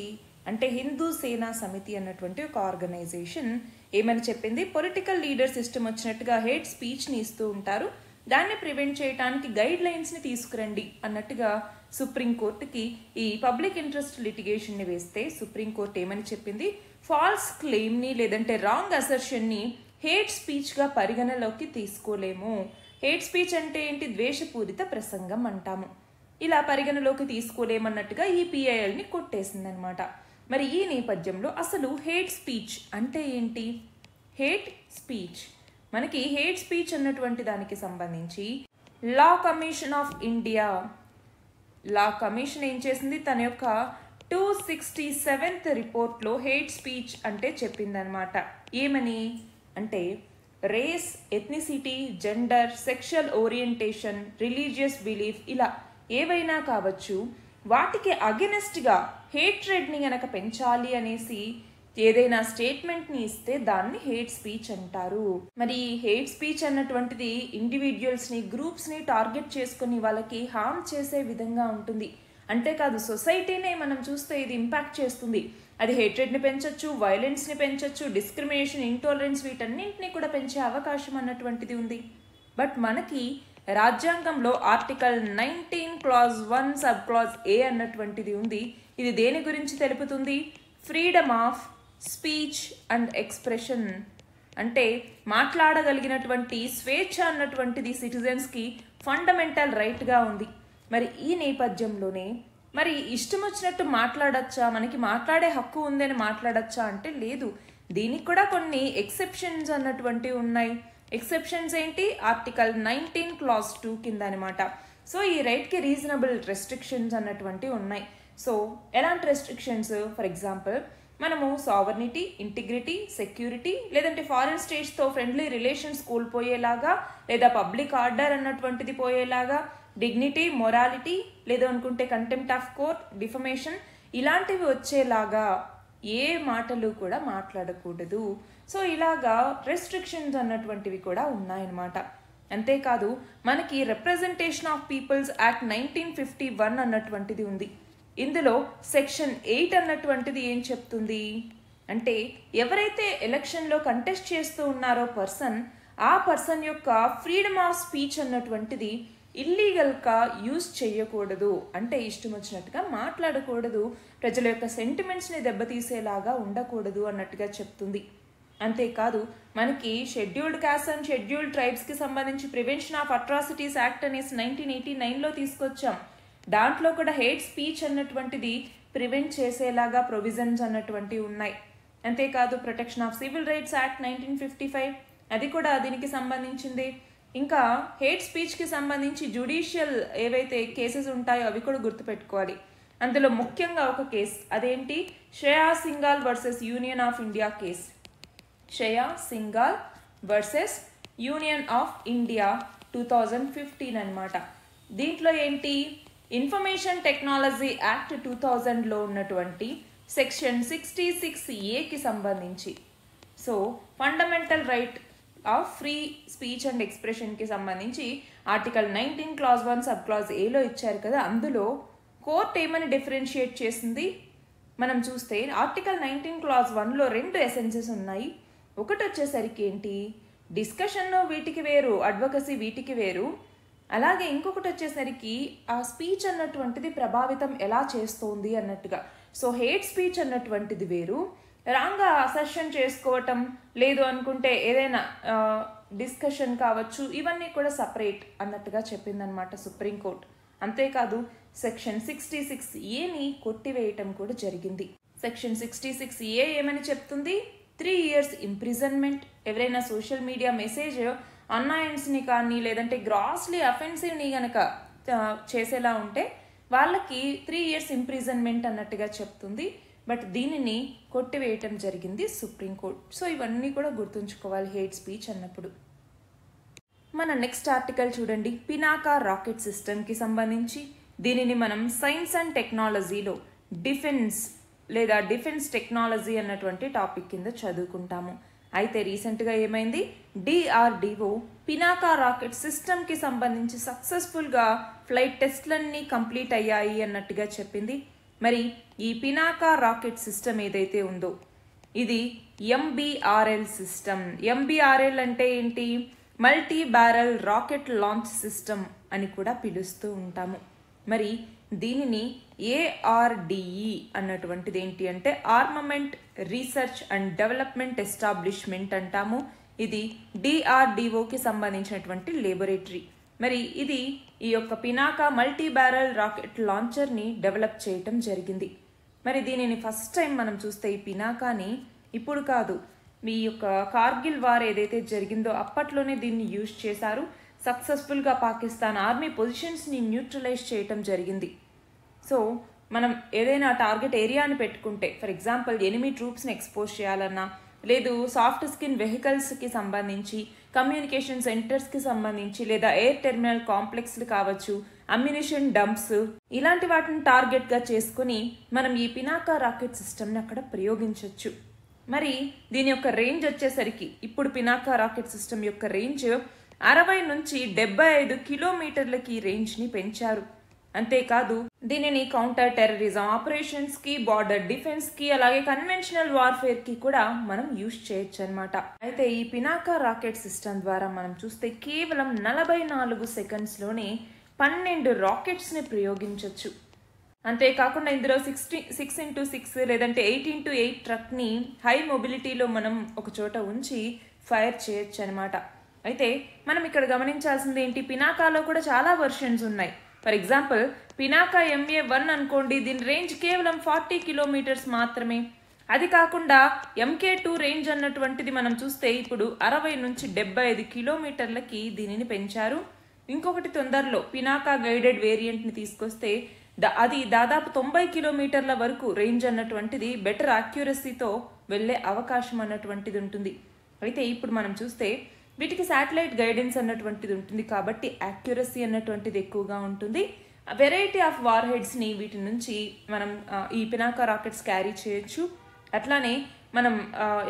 అంటే హిందూ సేనా సమితి అన్నటువంటి ఒక ఆర్గనైజేషన్ ఏమని చెప్పింది? పొలిటికల్ లీడర్స్ ఇష్టం వచ్చినట్టుగా హేట్ స్పీచ్ని ఇస్తూ ఉంటారు, దాన్ని ప్రివెంట్ చేయడానికి గైడ్ లైన్స్ని తీసుకురండి అన్నట్టుగా సుప్రీంకోర్టుకి ఈ పబ్లిక్ ఇంట్రెస్ట్ లిటిగేషన్ని వేస్తే సుప్రీంకోర్టు ఏమని చెప్పింది? ఫాల్స్ క్లెయిమ్ని లేదంటే రాంగ్ అసర్షన్ని హేట్ స్పీచ్గా పరిగణలోకి తీసుకోలేము. హేట్ స్పీచ్ అంటే ఏంటి? ద్వేషపూరిత ప్రసంగం అంటాము. ఇలా పరిగణలోకి తీసుకోలేమన్నట్టుగా ఈ పిఐఎల్ని కొట్టేసిందనమాట. మరి ఈ నేపథ్యంలో అసలు హేట్ స్పీచ్ అంటే ఏంటి? హేట్ స్పీచ్ మనకి హేట్ స్పీచ్ అన్నటువంటి దానికి సంబంధించి law commission of India law commission ఏం చేసింది, తన యొక్క 267th రిపోర్ట్లో హేట్ స్పీచ్ అంటే చెప్పిందనమాట. ఏమని అంటే race, ethnicity, gender, sexual orientation, religious belief ఇలా ఏవైనా కావచ్చు, వాటికి అగెనెస్ట్గా హేట్రెడ్ని గనక పెంచాలి అనేసి ఏదైనా స్టేట్మెంట్ని ఇస్తే దాన్ని హేట్ స్పీచ్ అంటారు. మరి హేట్ స్పీచ్ అన్నటువంటిది ఇండివిజువల్స్ని, గ్రూప్స్ని టార్గెట్ చేసుకుని వాళ్ళకి హార్మ్ చేసే విధంగా ఉంటుంది. అంతేకాదు సొసైటీనే మనం చూస్తే ఇది ఇంపాక్ట్ చేస్తుంది. అది హేట్రెడ్ని పెంచవచ్చు, వైలెన్స్ని పెంచవచ్చు, డిస్క్రిమినేషన్, ఇంటాలరెన్స్ వీటన్నింటినీ కూడా పెంచే అవకాశం అన్నటువంటిది ఉంది. బట్ మనకి రాజ్యాంగంలో ఆర్టికల్ 19 క్లాజ్ 1 సబ్ క్లాజ్ ఏ అన్నటువంటిది ఉంది. ఇది దేని గురించి తెలుపుతుంది? Freedom of speech and expression, అంటే మాట్లాడగలిగినటువంటి స్వేచ్ఛ అన్నటువంటిది సిటిజన్స్కి ఫండమెంటల్ రైట్గా ఉంది. మరి ఈ నేపథ్యంలోనే మరి ఇష్టం వచ్చినట్టు మాట్లాడచ్చా, మనకి మాట్లాడే హక్కు ఉందని మాట్లాడచ్చా అంటే లేదు. దీనికి కూడా కొన్ని ఎక్సెప్షన్స్ అన్నటువంటివి ఉన్నాయి. ఎక్సెప్షన్స్ ఏంటి? ఆర్టికల్ 19 క్లాజ్ 2 కింద అనమాట. సో ఈ రైట్కి రీజనబుల్ రెస్ట్రిక్షన్స్ అన్నటువంటివి ఉన్నాయి. సో ఎలాంటి రెస్ట్రిక్షన్స్? ఫర్ ఎగ్జాంపుల్ మనము సావర్నిటీ, ఇంటిగ్రిటీ, సెక్యూరిటీ, లేదంటే ఫారిన్ స్టేట్స్తో ఫ్రెండ్లీ రిలేషన్స్ కోల్పోయేలాగా, లేదా పబ్లిక్ ఆర్డర్ అన్నటువంటిది పోయేలాగా, డిగ్నిటీ, మొరాలిటీ, లేదా అనుకుంటే కంటెంప్ట్ ఆఫ్ కోర్ట్, డిఫమేషన్ ఇలాంటివి వచ్చేలాగా ఏ మాటలు కూడా మాట్లాడకూడదు. సో ఇలాగా రెస్ట్రిక్షన్స్ అన్నటువంటివి కూడా ఉన్నాయన్నమాట. అంతేకాదు మనకి రిప్రజెంటేషన్ ఆఫ్ పీపుల్స్ యాక్ట్ 1951 అన్నటువంటిది ఉంది. ఇందులో సెక్షన్ 8 అన్నటువంటిది ఏం చెప్తుంది అంటే ఎవరైతే ఎలక్షన్లో కంటెస్ట్ చేస్తూ ఉన్నారో ఆ పర్సన్ యొక్క ఫ్రీడమ్ ఆఫ్ స్పీచ్ అన్నటువంటిది ఇల్లీగల్గా యూజ్ చేయకూడదు, అంటే ఇష్టం వచ్చినట్టుగా మాట్లాడకూడదు, ప్రజల యొక్క సెంటిమెంట్స్ని దెబ్బతీసేలాగా ఉండకూడదు అన్నట్టుగా చెప్తుంది. అంతేకాదు మనకి షెడ్యూల్డ్ కాస్ట్ అండ్ షెడ్యూల్డ్ ట్రైబ్స్కి సంబంధించి ప్రివెన్షన్ ఆఫ్ అట్రాసిటీస్ యాక్ట్ అనేసి 1989లో తీసుకొచ్చాం. దాంట్లో కూడా హేట్ స్పీచ్ అన్నటువంటిది ప్రివెంట్ చేసేలాగా ప్రొవిజన్స్ అన్నటువంటివి ఉన్నాయి. అంతేకాదు protection of civil rights act 1955 అది కూడా దీనికి సంబంధించింది. ఇంకా హేట్ స్పీచ్కి సంబంధించి జ్యుడిషియల్ ఏవైతే కేసెస్ ఉంటాయో అవి కూడా గుర్తుపెట్టుకోవాలి. అందులో ముఖ్యంగా ఒక కేసు, అదేంటి? Shreya Singhal versus union of India case. Shreya Singhal versus union of India 2015 అనమాట. దీంట్లో ఏంటి? ఇన్ఫర్మేషన్ టెక్నాలజీ యాక్ట్ 2000లో ఉన్నటువంటి సెక్షన్ 66A సంబంధించి, so fundamental right of free speech and ఎక్స్ప్రెషన్కి సంబంధించి ఆర్టికల్ 19 క్లాజ్ 1 సబ్ క్లాజ్ ఏలో ఇచ్చారు కదా, అందులో కోర్ట్ ఏమని డిఫరెన్షియేట్ చేసింది మనం చూస్తే ఆర్టికల్ 19 క్లాజ్ 1లో 2 ఎసెన్సెస్ ఉన్నాయి. ఒకటి వచ్చేసరికి ఏంటి? డిస్కషన్ వీటికి వేరు, అడ్వకసీ వీటికి వేరు. అలాగే ఇంకొకటి వచ్చేసరికి ఆ స్పీచ్ అన్నటువంటిది ప్రభావితం ఎలా చేస్తోంది అన్నట్టుగా. సో హేట్ స్పీచ్ అన్నటువంటిది వేరు, రాంగ్గా అసర్షన్ చేసుకోవటం, లేదు అనుకుంటే ఏదైనా డిస్కషన్ కావచ్చు, ఇవన్నీ కూడా సపరేట్ అన్నట్టుగా చెప్పిందనమాట సుప్రీంకోర్టు. అంతేకాదు సెక్షన్ 66A కొట్టివేయటం కూడా జరిగింది. సెక్షన్ 66A ఏమని చెప్తుంది? 3 years ఇంప్రిజన్మెంట్, ఎవరైనా సోషల్ మీడియా మెసేజ్ అన్నాయన్స్ని కానీ లేదంటే గ్రాస్లీ అఫెన్సివ్ని గనక చేసేలా ఉంటే వాళ్ళకి 3 years ఇంప్రిజన్మెంట్ అన్నట్టుగా చెప్తుంది. బట్ దీనిని కొట్టివేయటం జరిగింది సుప్రీంకోర్టు. సో ఇవన్నీ కూడా గుర్తుంచుకోవాలి హేట్ స్పీచ్ అన్నప్పుడు. మన నెక్స్ట్ ఆర్టికల్ చూడండి, పినాకా రాకెట్ సిస్టమ్కి సంబంధించి. దీనిని మనం సైన్స్ అండ్ టెక్నాలజీలో డిఫెన్స్ లేదా డిఫెన్స్ టెక్నాలజీ అన్నటువంటి టాపిక్ కింద చదువుకుంటాము. అయితే రీసెంట్గా ఏమైంది? DRDO పినాకా రాకెట్ సిస్టమ్కి సంబంధించి సక్సెస్ఫుల్గా ఫ్లైట్ టెస్ట్లన్నీ కంప్లీట్ అయ్యాయి అన్నట్టుగా చెప్పింది. మరి ఈ పినాకా రాకెట్ సిస్టమ్ ఏదైతే ఉందో ఇది MBRL సిస్టమ్. MBRL అంటే ఏంటి? Multi barrel rocket launch system అని కూడా పిలుస్తూ ఉంటాము. మరి దీనిని ARDE అన్నటువంటిది ఏంటి అంటే armament research and development establishment అంటాము. ఇది DRDOకి సంబంధించినటువంటి లేబొరేటరీ. మరి ఇది ఈ యొక్క పినాకా మల్టీ బ్యారల్ రాకెట్ లాంచర్ని డెవలప్ చేయటం జరిగింది. మరి దీనిని ఫస్ట్ టైం మనం చూస్తే ఈ పినాకాని ఇప్పుడు కాదు, మీ యొక్క కార్గిల్ వార్ ఏదైతే జరిగిందో అప్పట్లోనే దీన్ని యూజ్ చేశారు. సక్సెస్ఫుల్గా పాకిస్తాన్ ఆర్మీ పొజిషన్స్ని న్యూట్రలైజ్ చేయటం జరిగింది. సో మనం ఏదైనా టార్గెట్ ఏరియాని పెట్టుకుంటే, ఫర్ ఎగ్జాంపుల్ ఎనిమీ ట్రూప్స్ని ఎక్స్పోజ్ చేయాలన్నా, లేదు సాఫ్ట్ స్కిన్ వెహికల్స్కి సంబంధించి, కమ్యూనికేషన్ సెంటర్స్కి సంబంధించి, లేదా ఎయిర్ టెర్మినల్ కాంప్లెక్స్లు కావచ్చు, అమ్యునిషన్ డంప్స్, ఇలాంటి వాటిని టార్గెట్గా చేసుకుని మనం ఈ పినాకా రాకెట్ సిస్టమ్ని అక్కడ ప్రయోగించవచ్చు. మరి దీని యొక్క రేంజ్ వచ్చేసరికి ఇప్పుడు పినాకా రాకెట్ సిస్టమ్ యొక్క రేంజ్ 60 నుంచి 75 కిలోమీటర్లకి రేంజ్ని పెంచారు. అంతేకాదు దీనిని కౌంటర్ టెర్రరిజం ఆపరేషన్స్కి, బార్డర్ డిఫెన్స్కి, అలాగే కన్వెన్షనల్ వార్ఫేర్కి కూడా మనం యూజ్ చేయొచ్చు అనమాట. అయితే ఈ పినాకా రాకెట్ సిస్టమ్ ద్వారా మనం చూస్తే కేవలం 44 సెకండ్స్లోనే 12 రాకెట్స్ని ప్రయోగించవచ్చు. అంతేకాకుండా ఇందులో 6x6 లేదంటే 8x8 ట్రక్ని హై మొబిలిటీలో మనం ఒక చోట ఉంచి ఫైర్ చేయొచ్చు అనమాట. అయితే మనం ఇక్కడ గమనించాల్సింది ఏంటి, పినాకాలో కూడా చాలా వర్షన్స్ ఉన్నాయి. ఫర్ ఎగ్జాంపుల్ పినాకా MA1 అనుకోండి, దీని రేంజ్ కేవలం 40 కిలోమీటర్స్ మాత్రమే. అది కాకుండా MK2 రేంజ్ అన్నటువంటిది మనం చూస్తే ఇప్పుడు 60 నుంచి 75 కిలోమీటర్లకి దీనిని పెంచారు. ఇంకొకటి తొందరలో పినాకా గైడెడ్ వేరియంట్ని తీసుకొస్తే అది దాదాపు 90 కిలోమీటర్ల వరకు రేంజ్ అన్నటువంటిది బెటర్ యాక్యురసీతో వెళ్లే అవకాశం అన్నటువంటిది ఉంటుంది. అయితే ఇప్పుడు మనం చూస్తే వీటికి శాటిలైట్ గైడెన్స్ అన్నటువంటిది ఉంటుంది కాబట్టి యాక్యురసీ అన్నటువంటిది ఎక్కువగా ఉంటుంది. వెరైటీ ఆఫ్ వార్ హెడ్స్ని వీటి నుంచి మనం ఈ పినాకా రాకెట్స్ క్యారీ చేయొచ్చు. అట్లానే మనం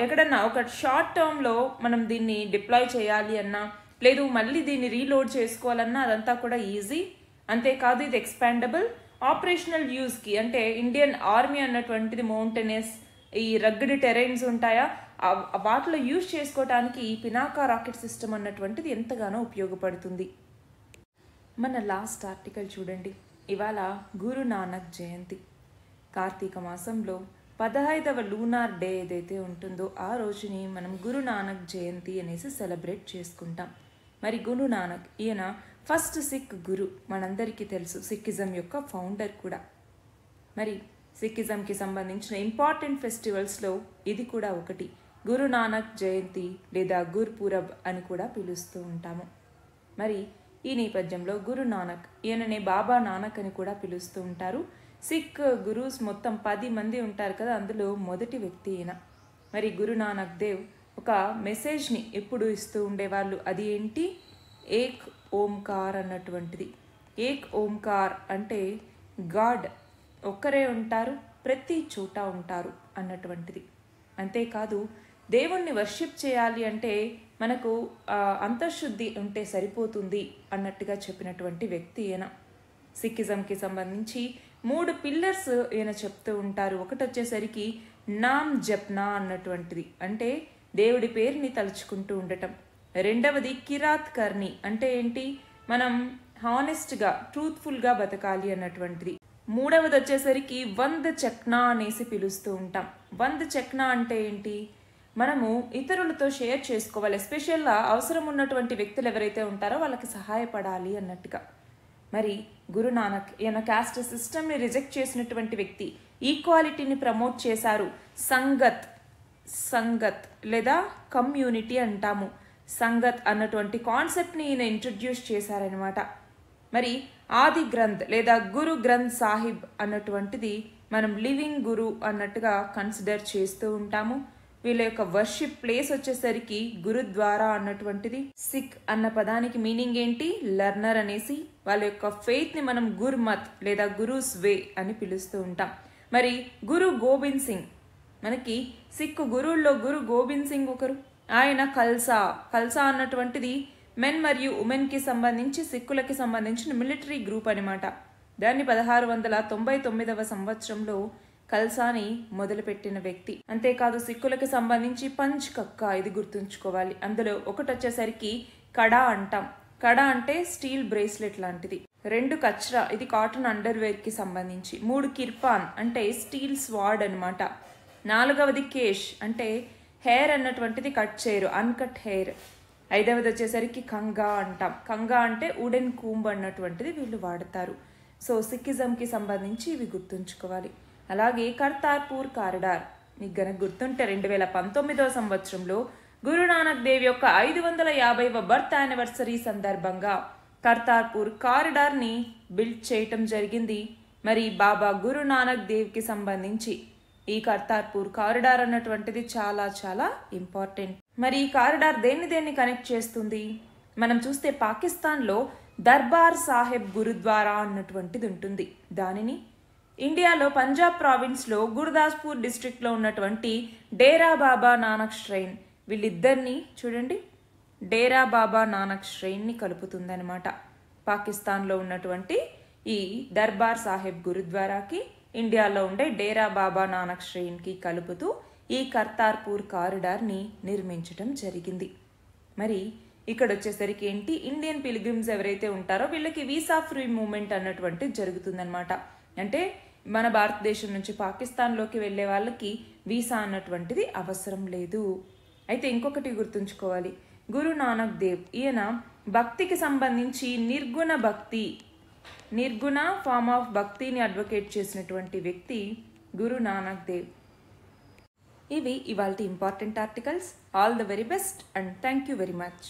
ఎక్కడన్నా ఒక షార్ట్ టర్మ్లో మనం దీన్ని డిప్లాయ్ చేయాలి అన్నా, లేదు మళ్ళీ దీన్ని రీలోడ్ చేసుకోవాలన్నా అదంతా కూడా ఈజీ. అంతేకాదు ఇది ఎక్స్పాండబుల్. ఆపరేషనల్ యూజ్కి అంటే ఇండియన్ ఆర్మీ అన్నటువంటిది మౌంటైనస్, ఈ రగ్గడ్ టెరైన్స్ ఉంటాయా, వాటిలో యూజ్ చేసుకోవడానికి ఈ పినాకా రాకెట్ సిస్టమ్ అన్నటువంటిది ఎంతగానో ఉపయోగపడుతుంది. మన లాస్ట్ ఆర్టికల్ చూడండి. ఇవాళ గురు నానక్ జయంతి. కార్తీక మాసంలో 15వ లూనార్ డే ఏదైతే ఉంటుందో ఆ రోజుని మనం గురు నానక్ జయంతి అనేసి సెలబ్రేట్ చేసుకుంటాం. మరి గురు నానక్ ఈయన ఫస్ట్ సిక్ గురు, మనందరికీ తెలుసు, సిక్కిజం యొక్క ఫౌండర్ కూడా. మరి సిక్కిజంకి సంబంధించిన ఇంపార్టెంట్ ఫెస్టివల్స్లో ఇది కూడా ఒకటి. గురు నానక్ జయంతి లేదా గుర్పూరబ్ అని కూడా పిలుస్తూ ఉంటాము. మరి ఈ నేపథ్యంలో గురు నానక్, ఈయననే బాబా నానక్ అని కూడా పిలుస్తూ ఉంటారు. సిక్ గురూస్ మొత్తం 10 మంది ఉంటారు కదా, అందులో మొదటి వ్యక్తి ఈయన. మరి గురు నానక్ దేవ్ ఒక మెసేజ్ని ఎప్పుడు ఇస్తూ ఉండేవాళ్ళు. అది ఏంటి, ఏక్ ఓంకార్ అన్నటువంటిది. ఏక్ ఓంకార్ అంటే గాడ్ ఒక్కరే ఉంటారు, ప్రతి చోట ఉంటారు అన్నటువంటిది. అంతేకాదు దేవుణ్ణి వర్షిప్ చేయాలి అంటే మనకు అంతఃశుద్ధి ఉంటే సరిపోతుంది అన్నట్టుగా చెప్పినటువంటి వ్యక్తి ఈయన. సిక్కిజంకి సంబంధించి 3 పిల్లర్స్ ఈయన చెప్తూ ఉంటారు. ఒకటి వచ్చేసరికి నామ్ జప్నా అన్నటువంటిది, అంటే దేవుడి పేరుని తలుచుకుంటూ ఉండటం. రెండవది కిరాత్ కర్ణి, అంటే ఏంటి, మనం హానెస్ట్గా ట్రూత్ఫుల్గా బతకాలి అన్నటువంటిది. మూడవది వచ్చేసరికి వంద్ చక్నా అనేసి పిలుస్తూ ఉంటాం. వంద్ చక్నా అంటే ఏంటి, మనము ఇతరులతో షేర్ చేసుకోవాలి, ఎస్పెషల్గా అవసరం ఉన్నటువంటి వ్యక్తులు ఎవరైతే ఉంటారో వాళ్ళకి సహాయపడాలి అన్నట్టుగా. మరి గురు నానక్ ఈయన క్యాస్ట్ సిస్టమ్ని రిజెక్ట్ చేసినటువంటి వ్యక్తి, ఈక్వాలిటీని ప్రమోట్ చేశారు. సంగత్ లేదా కమ్యూనిటీ అంటాము. సంగత్ అన్నటువంటి కాన్సెప్ట్ని ఈయన ఇంట్రడ్యూస్ చేశారనమాట. మరి ఆది గ్రంథ్ లేదా గురు గ్రంథ్ సాహిబ్ అన్నటువంటిది మనం లివింగ్ గురు అన్నట్టుగా కన్సిడర్ చేస్తూ ఉంటాము. వీళ్ళ యొక్క వర్షిప్ ప్లేస్ వచ్చేసరికి గురుద్వారా అన్నటువంటిది. సిక్ అన్న పదానికి మీనింగ్ ఏంటి, లెర్నర్ అనేసి. వాళ్ళ యొక్క ఫెయిత్ని మనం గుర్మత్ లేదా గురూస్ వే అని పిలుస్తూ ఉంటాం. మరి గురు గోబింద్ సింగ్, మనకి సిక్ గురువుల్లో గురు గోబింద్ సింగ్ ఒకరు. ఆయన ఖల్సా అన్నటువంటిది మెన్ మరియు ఉమెన్కి సంబంధించి, సిక్కులకి సంబంధించిన మిలిటరీ గ్రూప్ అనమాట. దాన్ని 1699వ సంవత్సరంలో ఖల్సాని మొదలుపెట్టిన వ్యక్తి. అంతేకాదు సిక్కులకి సంబంధించి పంచ్ కక్క, ఇది గుర్తుంచుకోవాలి. అందులో ఒకటి వచ్చేసరికి కడా అంటాం. కడా అంటే స్టీల్ బ్రేస్లెట్ లాంటిది. 2 కచ్రా, ఇది కాటన్ అండర్వేర్కి సంబంధించి. 3 కిర్పాన్ అంటే స్టీల్ స్వార్డ్ అనమాట. 4వది కేష్ అంటే హెయిర్ అన్నటువంటిది కట్ చేయరు, అన్కట్ హెయిర్. 5వది వచ్చేసరికి కంగా అంటాం. కంగా అంటే వుడెన్ కూంబ్ అన్నటువంటిది వీళ్ళు వాడతారు. సో సిక్కిజంకి సంబంధించి ఇవి గుర్తుంచుకోవాలి. అలాగే కర్తార్పూర్ కారిడార్, మీకు గనక గుర్తుంటే 2019వ సంవత్సరంలో గురు నానక్ దేవ్ యొక్క 550వ బర్త్ యానివర్సరీ సందర్భంగా కర్తార్పూర్ కారిడార్ని బిల్డ్ చేయటం జరిగింది. మరి బాబా గురు నానక్ దేవ్కి సంబంధించి ఈ కర్తార్పూర్ కారిడార్ అన్నటువంటిది చాలా చాలా ఇంపార్టెంట్. మరి ఈ కారిడార్ దేన్ని కనెక్ట్ చేస్తుంది? మనం చూస్తే పాకిస్తాన్లో దర్బార్ సాహెబ్ గురుద్వారా అన్నటువంటిది ఉంటుంది. దానిని ఇండియాలో పంజాబ్ ప్రావిన్స్లో గుర్దాస్పూర్ డిస్ట్రిక్ట్లో ఉన్నటువంటి డేరా బాబా నానక్ ష్రైన్, వీళ్ళిద్దరిని చూడండి, డేరా బాబా నానక్ ష్రైన్ని కలుపుతుందనమాట. పాకిస్తాన్లో ఉన్నటువంటి ఈ దర్బార్ సాహెబ్ గురుద్వారాకి ఇండియాలో ఉండే డేరా బాబా నానక్ ష్రైన్కి కలుపుతూ ఈ కర్తార్పూర్ కారిడార్ని నిర్మించటం జరిగింది. మరి ఇక్కడ వచ్చేసరికి ఏంటి, ఇండియన్ పిలిగ్రిమ్స్ ఎవరైతే ఉంటారో వీళ్ళకి వీసా ఫ్రీ మూవ్మెంట్ అన్నటువంటిది జరుగుతుందన్నమాట. అంటే మన భారతదేశం నుంచి పాకిస్తాన్లోకి వెళ్ళే వాళ్ళకి వీసా అన్నటువంటిది అవసరం లేదు. అయితే ఇంకొకటి గుర్తుంచుకోవాలి, గురు నానక్ దేవ్ ఈయన భక్తికి సంబంధించి నిర్గుణ ఫార్మ్ ఆఫ్ భక్తిని అడ్వకేట్ చేసినటువంటి వ్యక్తి గురు నానక్ దేవ్. ఇవి ఇవాల్టి important articles. All the very best and thank you very much.